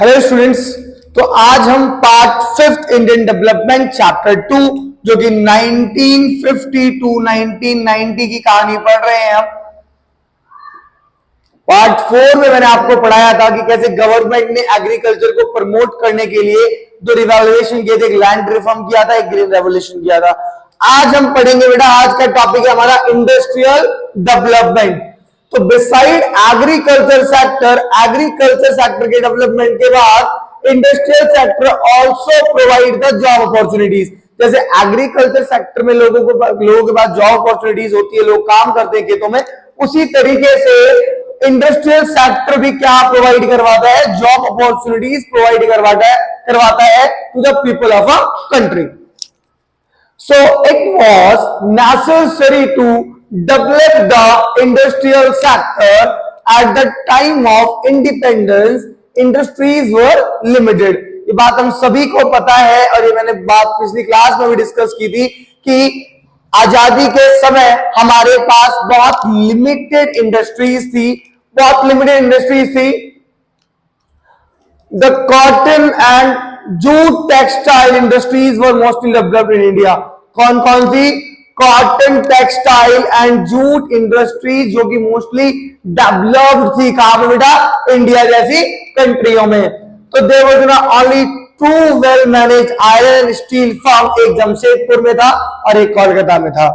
Hello students. तो आज हम पार्ट 5 इंडियन डेवलपमेंट चैप्टर 2 जो कि 1950 टू 1990 की कहानी पढ़ रहे हैं। हम पार्ट 4 में मैंने आपको पढ़ाया था कि कैसे गवर्नमेंट ने एग्रीकल्चर को प्रमोट करने के लिए दो रिवॉल्यूशन किए थे, एक लैंड रिफॉर्म किया था, एक ग्रीन रेवोल्यूशन किया था। आज हम पढ़ेंगे बेटा, आज का टॉपिक है हमारा इंडस्ट्रियल डेवलपमेंट। तो बिसाइड एग्रीकल्चर सेक्टर के डेवलपमेंट के बाद industrial sector also provide the job opportunities. जैसे एग्रीकल्चर सेक्टर में लोगों के पास जॉब अपॉर्चुनिटीज होती है, लोग काम करते हैं खेतों में, उसी तरीके से इंडस्ट्रियल सेक्टर भी क्या प्रोवाइड करवाता है? जॉब अपॉर्चुनिटीज प्रोवाइड करवाता है to the people of a country. So it was necessary to develop the industrial sector at the time of independence. Industries were limited. ये बात हम सभी को पता है और ये मैंने बात पिछली क्लास में भी डिस्कस की थी कि आजादी के समय हमारे पास बहुत लिमिटेड इंडस्ट्रीज थी। The cotton and jute textile industries were mostly developed in India. कौन कौन सी? Cotton, textile and jute industries जो कि मोस्टली डेवलप्ड थी। कहां पे बेटा? इंडिया जैसी कंट्रियों में। तो देयर वाज ना only two well manage iron and steel firm, एक जमशेदपुर में था और एक कोलकाता में था।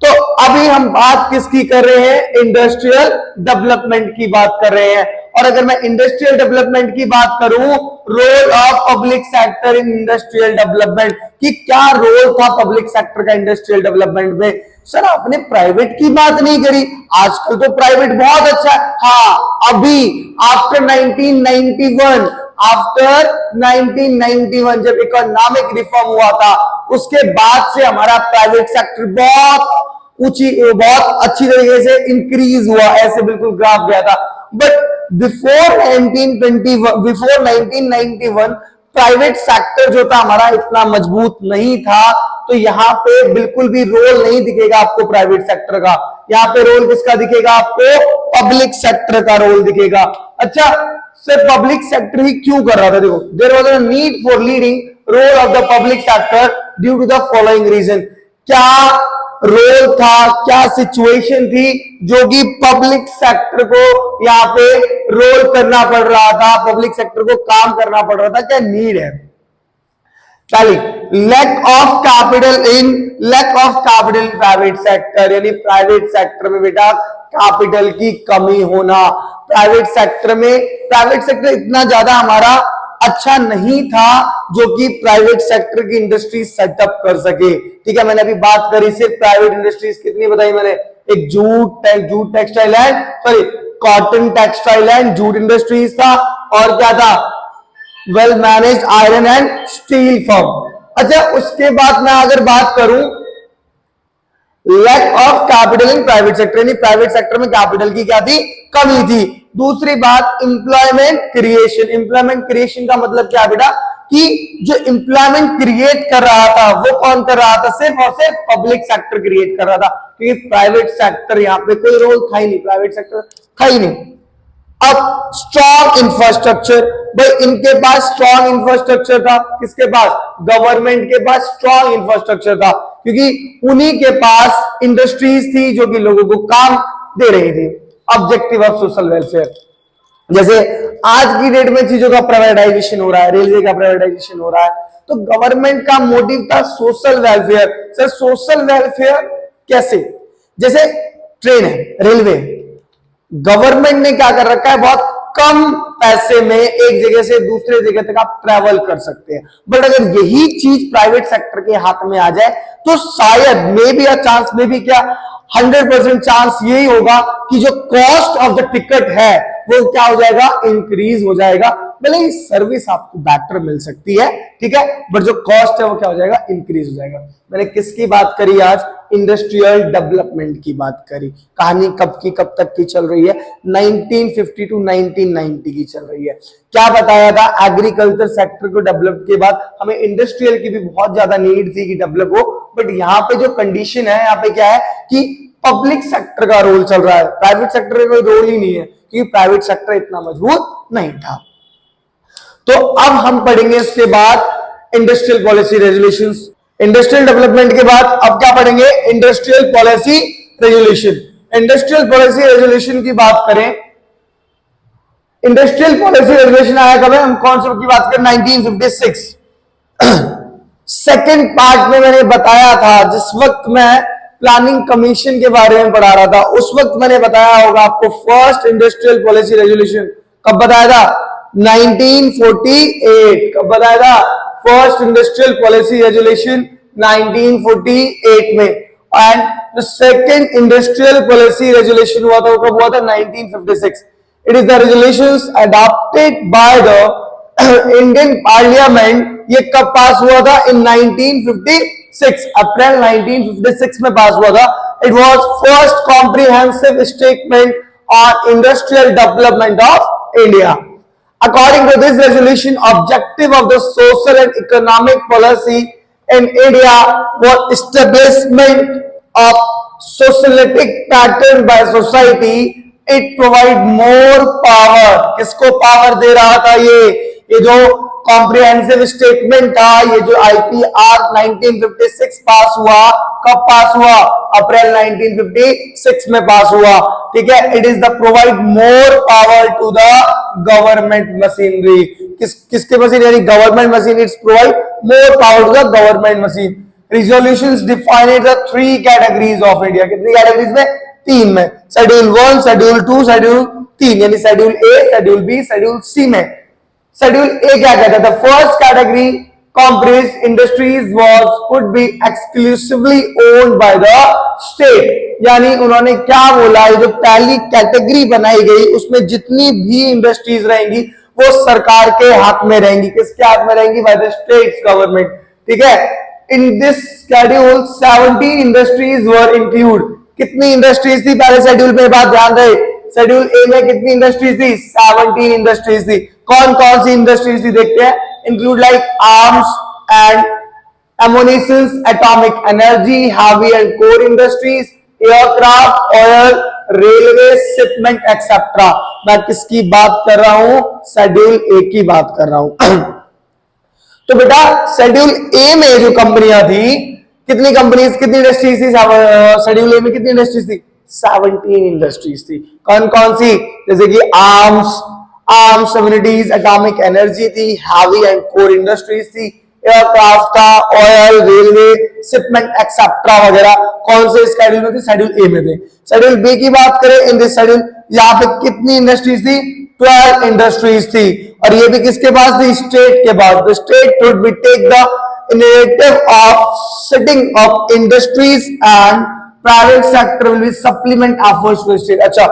तो अभी हम बात किसकी कर रहे हैं? इंडस्ट्रियल डेवलपमेंट की बात कर रहे हैं। और अगर मैं इंडस्ट्रियल डेवलपमेंट की बात करूं, role of public sector in industrial development, कि क्या रोल था पब्लिक सेक्टर का इंडस्ट्रियल डेवलपमेंट में। सर आपने प्राइवेट की बात नहीं करी, आजकल तो प्राइवेट बहुत अच्छा है। हाँ, अभी आफ्टर 1991 जब इकोनॉमिक रिफॉर्म हुआ था, उसके बाद से हमारा प्राइवेट सेक्टर बहुत अच्छी तरीके से इंक्रीज हुआ, ऐसे बिल्कुल ग्राफ गया था। बट बिफोर 1991 प्राइवेट सेक्टर जो था हमारा इतना मजबूत नहीं था। तो यहाँ पे बिल्कुल भी रोल नहीं दिखेगा आपको प्राइवेट सेक्टर का। यहाँ पे रोल किसका दिखेगा आपको? पब्लिक सेक्टर का रोल दिखेगा। अच्छा सर पब्लिक सेक्टर ही क्यों कर रहा था? देखो, there was a need for leading role of the public sector due to the following reason. क्या रोल था, क्या सिचुएशन थी जो कि पब्लिक सेक्टर को यहाँ पे रोल करना पड़ रहा था, पब्लिक सेक्टर को काम करना पड़ रहा था? क्या नीड है? पहली, lack of capital in private sector, यानी प्राइवेट सेक्टर में बेटा कैपिटल की कमी होना। प्राइवेट सेक्टर इतना ज्यादा हमारा अच्छा नहीं था जो कि प्राइवेट सेक्टर की इंडस्ट्री सेटअप कर सके। ठीक है, मैंने अभी बात करी सिर्फ प्राइवेट इंडस्ट्रीज कितनी बताई मैंने? एक jute textile and cotton textile and jute industries था, और क्या था? Well manage iron and steel firm. अच्छा उसके बाद मैं अगर बात करूं lack of capital in private sector, यानी प्राइवेट सेक्टर में कैपिटल की क्या थी? कमी थी। दूसरी बात एम्प्लॉयमेंट क्रिएशन का मतलब क्या बेटा? कि जो एम्प्लॉयमेंट क्रिएट कर रहा था वो कौन कर रहा था? सिर्फ और सिर्फ पब्लिक सेक्टर क्रिएट कर रहा था, क्योंकि प्राइवेट सेक्टर यहाँ पे कोई रोल था ही नहीं, प्राइवेट सेक्टर था ही नहीं। अब स्ट्रॉन्ग इंफ्रास्ट्रक्चर, भाई इनके पास स्ट्रॉन्ग इंफ्रास्ट्रक्चर था। किसके पास? गवर्नमेंट के पास स्ट्रॉन्ग इंफ्रास्ट्रक्चर था, क्योंकि उन्हीं के पास इंडस्ट्रीज थी जो कि लोगों को काम दे रही थी। ऑब्जेक्टिव ऑफ सोशल वेलफेयर, जैसे आज की डेट में चीजों का प्राइवेटाइजेशन हो रहा है, रेलवे का प्राइवेटाइजेशन हो रहा है, तो गवर्नमेंट का मोटिव था social welfare. Sir social welfare कैसे? जैसे ट्रेन है, रेलवे, गवर्नमेंट ने क्या कर रखा है? बहुत कम पैसे में एक जगह से दूसरे जगह तक आप ट्रैवल कर सकते हैं। बट अगर यही चीज प्राइवेट सेक्टर के हाथ में आ जाए तो शायद मे बी 100% चांस यही होगा कि जो कॉस्ट ऑफ द टिकट है वो क्या हो जाएगा? इंक्रीज हो जाएगा। भले ही सर्विस आपको बेटर मिल सकती है, ठीक है, बट जो कॉस्ट है वो क्या हो जाएगा? इंक्रीज हो जाएगा। मैंने किसकी बात करी आज? इंडस्ट्रियल डेवलपमेंट की बात करी। कहानी कब तक की चल रही है? 1950 टू 1990 की चल रही है। क्या बताया था? एग्रीकल्चर सेक्टर को डेवलप के बाद हमें इंडस्ट्रियल की भी बहुत ज्यादा नीड थी कि डेवलप हो। बट यहाँ पे जो कंडीशन है, यहाँ पे क्या है कि पब्लिक सेक्टर का रोल चल रहा है, प्राइवेट सेक्टर का कोई रोल ही नहीं है, क्योंकि प्राइवेट सेक्टर इतना मजबूत नहीं था। तो अब हम पढ़ेंगे इसके बाद इंडस्ट्रियल पॉलिसी रेजुलेशंस। इंडस्ट्रियल डेवलपमेंट के बाद अब क्या पढ़ेंगे, industrial policy resolution. Industrial policy resolution की बात करें, इंडस्ट्रियल पॉलिसी रेजुलेशन आया कब है, हम कॉन्सेप्ट की बात करें 1956। सेकंड पार्ट में मैंने बताया था, जिस वक्त मैं प्लानिंग कमीशन के बारे में पढ़ा रहा था उस वक्त मैंने बताया होगा आपको, फर्स्ट इंडस्ट्रियल पॉलिसी रेजुलेशन कब बताया था, 1948। कब बताया था, फर्स्ट इंडस्ट्रियल पॉलिसी रेजुलेशन 1948 में। And the second industrial policy resolution हुआ था, कब हुआ था, 1956। It is the resolutions adopted by the Indian Parliament। ये कब पास हुआ था, in 1956, अप्रैल 1956 में पास हुआ था। It was first comprehensive statement on industrial development of India। According to this resolution, objective of the social and economic policy in India was establishment of socialistic pattern by society। It provide more power, किसको power दे रहा था, ये जो comprehensive statement था, ये जो IPR 1956 पास हुआ, कब पास हुआ, अप्रैल 1956 में पास हुआ, ठीक है। It is the provide more power to the government machinery, किसके मशीन, यानी government machine, it's provide more power to the government machine. Resolutions defined the 3 categories of India, कितनी कैटेगरीज में, 3 में, शेड्यूल 1, शेड्यूल 2, शेड्यूल 3, यानी schedule ए, schedule B, schedule सी में। Schedule ए क्या कहता था, first category compress industries was could be exclusively owned by the state, यानी उन्होंने क्या बोला है, जो पहली कैटेगरी बनाई गई उसमें जितनी भी इंडस्ट्रीज रहेंगी वो सरकार के हाथ में रहेंगी, किसके हाथ में रहेंगी, बाय द स्टेट गवर्नमेंट, ठीक है। In this schedule 17 industries were include, कितनी इंडस्ट्रीज थी पहले शेड्यूल में, बात ध्यान रहे, शेड्यूल ए में कितनी इंडस्ट्रीज थी, 17 इंडस्ट्रीज थी। कौन कौन सी इंडस्ट्रीज थी देखते हैं, include like arms and ammunitions, atomic energy, heavy and core industries, aircraft, oil, railway, shipment etcetera. मैं किसकी बात कर रहा हूं, शेड्यूल ए की बात कर रहा हूं। तो बेटा शेड्यूल ए में जो कंपनियां थी, कितनी कंपनीज, कितनी इंडस्ट्रीज थी, शेड्यूल ए में कितनी इंडस्ट्रीज थी, 17 इंडस्ट्रीज थी। कौन कौन सी, जैसे कि आर्म्स कम्युनिटीज, एटॉमिक एनर्जी थी, हैवी एंड कोर इंडस्ट्रीज थी, एयरक्राफ्ट था, ऑयल, रेलवे, शिपमेंट एक्सेट्रा वगैरह। कौन से शेड्यूल में थे, शेड्यूल ए में थे। शेड्यूल बी की बात करें, इन दिस शेड्यूल यहाँ पे कितनी इंडस्ट्रीज थी, 12 इंडस्ट्रीज थी, और ये भी किसके पास थी, स्टेट के पास। The state would be take the initiative of setting up industries and private sector will be supplement efforts to state। अच्छा,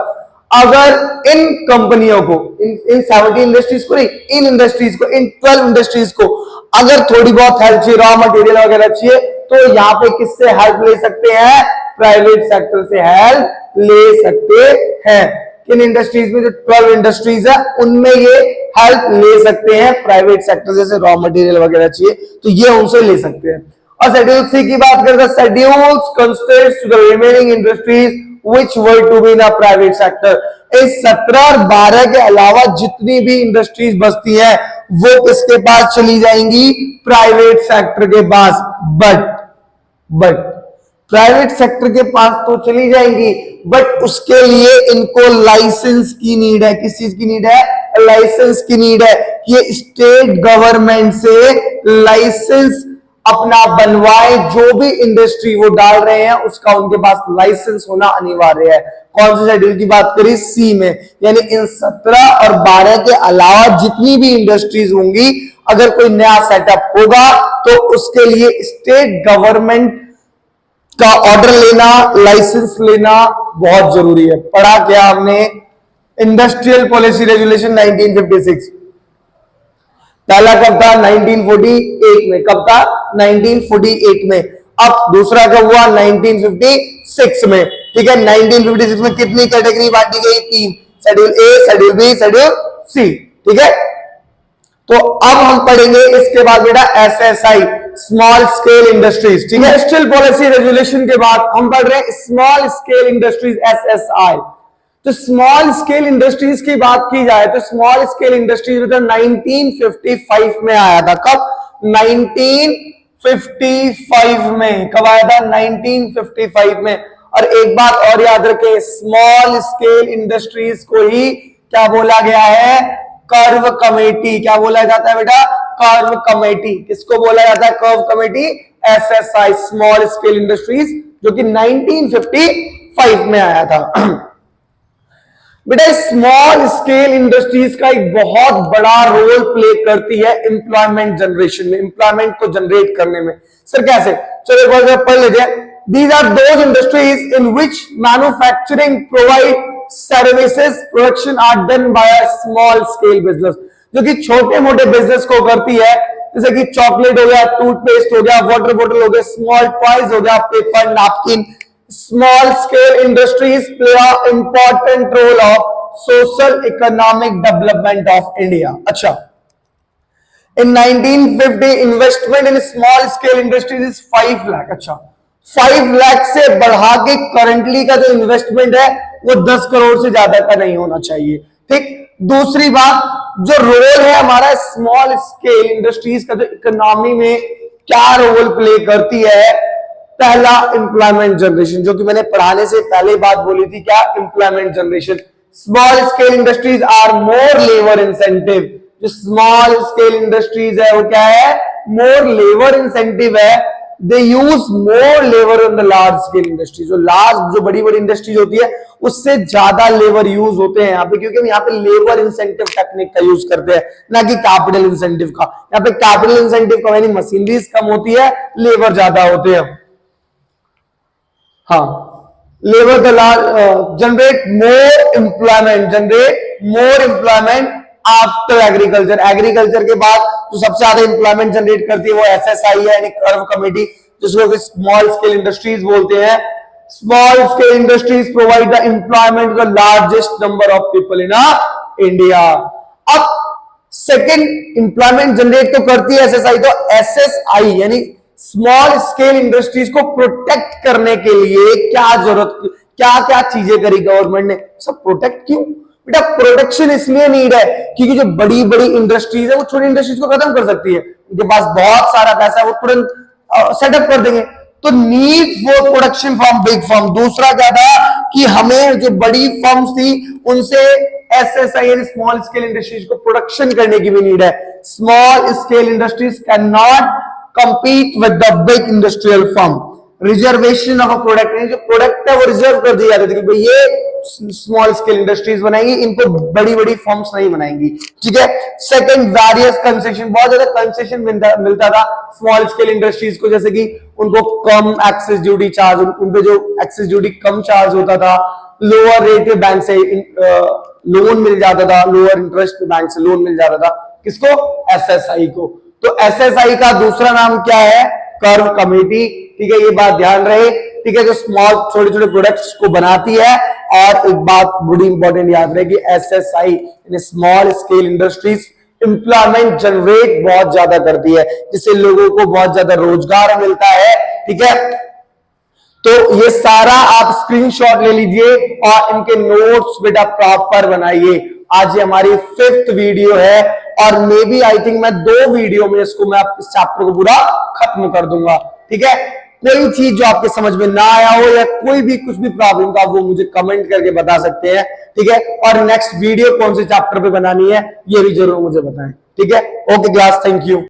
अगर इन कंपनियों को, इन 17 इंडस्ट्रीज को नहीं, इन इंडस्ट्रीज को, इन 12 इंडस्ट्रीज को अगर थोड़ी बहुत हेल्प चाहिए, रॉ मटेरियल वगैरह चाहिए, तो यहाँ पे किससे हेल्प ले सकते हैं, प्राइवेट सेक्टर से हेल्प ले सकते हैं। किन इंडस्ट्रीज में, जो 12 इंडस्ट्रीज है उनमें ये हेल्प ले सकते हैं, प्राइवेट सेक्टर जैसे रॉ मटेरियल वगैरह चाहिए तो ये उनसे ले सकते हैं। और शेड्यूल सी की बात करें, schedules constraints to the remaining industries which were to be in a private sector. इस 17 और 12 के अलावा जितनी भी इंडस्ट्रीज बचती हैं वो किसके पास चली जाएंगी, प्राइवेट सेक्टर के पास। बट प्राइवेट सेक्टर के पास तो चली जाएंगी, बट उसके लिए इनको लाइसेंस की नीड है। किस चीज की नीड है, लाइसेंस की नीड है। ये स्टेट गवर्नमेंट से लाइसेंस अपना बनवाए, जो भी इंडस्ट्री वो डाल रहे हैं उसका उनके पास लाइसेंस होना अनिवार्य है। कौन से शेड्यूल की बात करी, सी में, यानी इन 17 और 12 के अलावा जितनी भी इंडस्ट्रीज होंगी, अगर कोई नया सेटअप होगा तो उसके लिए स्टेट गवर्नमेंट का ऑर्डर लेना, लाइसेंस लेना बहुत जरूरी है। पढ़ा क्या हमने, इंडस्ट्रियल पॉलिसी रेगुलेशन 1956, पहला कब था, 1948 में। कब था, 1948 में। अब दूसरा कब हुआ, 1956 में, ठीक है। 1956 में कितनी कैटेगरी बांटी गई, 3, शेड्यूल ए, शेड्यूल बी, शेड्यूल सी, ठीक है। तो अब हम पढ़ेंगे इसके बाद बेटा एसएसआई, स्मॉल स्केल इंडस्ट्रीज, ठीक है। इंडस्ट्रियल पॉलिसी रेगुलेशन के बाद हम पढ़ रहे हैं स्मॉल स्केल इंडस्ट्रीज, एसएसआई। तो स्मॉल स्केल इंडस्ट्रीज की बात की जाए तो स्मॉल स्केल इंडस्ट्रीज मतलब 1955 में आया था। कब? 1955 में। कब आया था? 1955 में। और एक बात और याद रखें, स्मॉल स्केल इंडस्ट्रीज को ही क्या बोला गया है? Curve committee. क्या बोला जाता है बेटा? Curve committee. किसको बोला जाता है curve committee? SSI, small scale industries, जो कि 1955 में आया था। बेटा स्मॉल स्केल इंडस्ट्रीज का एक बहुत बड़ा रोल प्ले करती है एम्प्लॉयमेंट जनरेशन में, एम्प्लॉयमेंट को जनरेट करने में। सर कैसे? चलो एक बार पढ़ लीजिए। These are those industries in which manufacturing provide services production are done by a small scale business, जो कि छोटे मोटे बिजनेस को करती है, जैसे कि चॉकलेट हो गया, टूथपेस्ट हो गया, वाटर बोतल हो गया, स्मॉल टॉयज हो गया, paper, napkin. Small scale industries play an important role of social economic development of India. अच्छा, in 1950 investment in small scale industries is 5 lakh. अच्छा, 5 लाख से बढ़ा के करंटली का जो इन्वेस्टमेंट है वो 10 करोड़ से ज्यादा का नहीं होना चाहिए। ठीक। दूसरी बात, जो रोल है हमारा स्मॉल स्केल इंडस्ट्रीज का, जो इकोनॉमी में क्या रोल प्ले करती है, पहला एम्प्लॉयमेंट जनरेशन, जो कि मैंने पढ़ाने से पहले बात बोली थी। क्या? Employment generation. Small scale industries are more labour incentive. जो स्मॉल स्केल इंडस्ट्रीज है वो क्या है? मोर लेबर इंसेंटिव है। They use more labour on the large scale industry. जो बड़ी बड़ी इंडस्ट्रीज होती है उससे ज्यादा लेबर यूज होते हैं यहाँ पे, क्योंकि हम यहाँ पे लेबर इंसेंटिव टेक्निक का यूज करते हैं, ना कि कैपिटल इंसेंटिव का। यहाँ पे कैपिटल इंसेंटिव का यानी मशीनरीज कम होती है, लेबर ज्यादा होते हैं। हाँ, labour the generate more employment after agriculture. Agriculture के बाद जो सबसे ज्यादा एम्प्लॉयमेंट जनरेट करती है वो एसएसआई है, यानी कर्व कमेटी, जिसको कि स्मॉल स्केल इंडस्ट्रीज बोलते हैं। Small scale industries provide the employment the largest number of people in India. अब सेकेंड एम्प्लॉयमेंट जनरेट तो करती है एसएसआई, तो एसएसआई यानी स्मॉल स्केल इंडस्ट्रीज को प्रोटेक्ट करने के लिए क्या जरूरत, क्या क्या चीजें करी गवर्नमेंट ने? सब प्रोटेक्ट क्यों बेटा? प्रोटेक्शन इसलिए नीड है क्योंकि जो बड़ी बड़ी इंडस्ट्रीज है वो छोटी इंडस्ट्रीज को खत्म कर सकती है। उनके पास बहुत सारा पैसा है, वो तुरंत सेटअप कर देंगे। तो need for production from big firm. दूसरा क्या था कि हमें जो बड़ी फर्म्स थी उनसे एसएसआई यानी स्मॉल स्केल इंडस्ट्रीज को प्रोडक्शन करने की भी नीड है। Small scale industries can not compete with the big industrial firm. Reservation of a product, जो प्रोडक्ट है वो रिजर्व कर दिया जाता है कि भाई ये स्मॉल स्केल इंडस्ट्रीज बनाएंगी, इनको बड़ी बड़ी फर्म्स नहीं बनाएंगी। ठीक है। सेकंड, वेरियस कंसेशन, बहुत ज्यादा कंसेशन मिलता था स्मॉल स्केल इंडस्ट्रीज को, जैसे कि उनको कम एक्सेस ड्यूटी चार्ज, उनपे जो एक्सेस ड्यूटी कम चार्ज होता था, लोअर रेट पे बैंक से लोन मिल जाता था, लोअर इंटरेस्ट पे बैंक से लोन मिल जाता था। किसको? एसएसआई को। तो एसएसआई का दूसरा नाम क्या है? Curve committee. ठीक है, ये बात ध्यान रहे। ठीक है, जो स्मॉल छोटे छोटे प्रोडक्ट्स को बनाती है। और एक बात बड़ी इंपॉर्टेंट याद रहे कि एसएसआई यानी small scale industries employment generate बहुत ज्यादा करती है, जिससे लोगों को बहुत ज्यादा रोजगार मिलता है। ठीक है, तो ये सारा आप स्क्रीनशॉट ले लीजिए और इनके नोट्स बेटा प्रॉपर बनाइए। आज ये हमारी 5th वीडियो है और मे बी आई थिंक मैं 2 वीडियो में इसको मैं इस चैप्टर को पूरा खत्म कर दूंगा। ठीक है, कोई चीज जो आपके समझ में ना आया हो या कोई भी कुछ भी प्रॉब्लम का वो मुझे कमेंट करके बता सकते हैं। ठीक है, और नेक्स्ट वीडियो कौन से चैप्टर पे बनानी है ये भी जरूर मुझे बताएं। ठीक है, ओके क्लास, थैंक यू।